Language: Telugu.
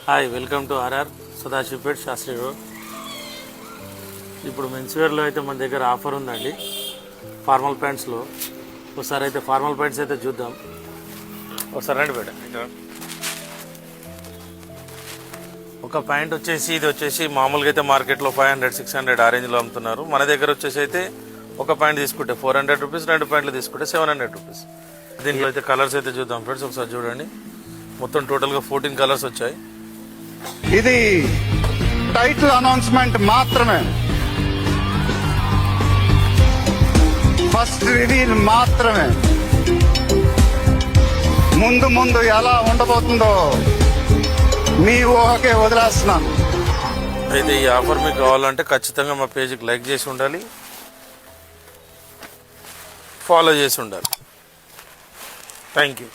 Hi, welcome to RR Sadashivpet Shastri road. ఇప్పుడు మెన్స్వేర్లో అయితే మన దగ్గర ఆఫర్ ఉందండి. ఫార్మల్ ప్యాంట్స్లో ఒకసారి అయితే ఫార్మల్ ప్యాంట్స్ అయితే చూద్దాం. ఒకసారి రండి బేట. ఒక ప్యాంట్ వచ్చేసి ఇది వచ్చేసి మామూలుగా అయితే మార్కెట్లో 500-600 ఆ రేంజ్లో అమ్ముతున్నారు. మన దగ్గర వచ్చేసి అయితే ఒక ప్యాంట్ తీసుకుంటే 400 రూపీస్, 2 ప్యాంట్లు తీసుకుంటే 700 రూపీస్. దీంట్లో అయితే కలర్స్ అయితే చూద్దాం ఫ్రెండ్స్. ఒకసారి చూడండి, మొత్తం టోటల్గా 14 కలర్స్ వచ్చాయి. ఇది టైటిల్ అనౌన్స్మెంట్ మాత్రమే, ఫస్ట్ రివీల్ మాత్రమే. ముందు ముందు ఎలా ఉండబోతుందో మీ ఊహకే వదిలేస్తున్నాను. అయితే ఈ ఆఫర్ మీకు కావాలంటే ఖచ్చితంగా మా పేజీకి లైక్ చేసి ఉండాలి, ఫాలో చేసి ఉండాలి. Thank you.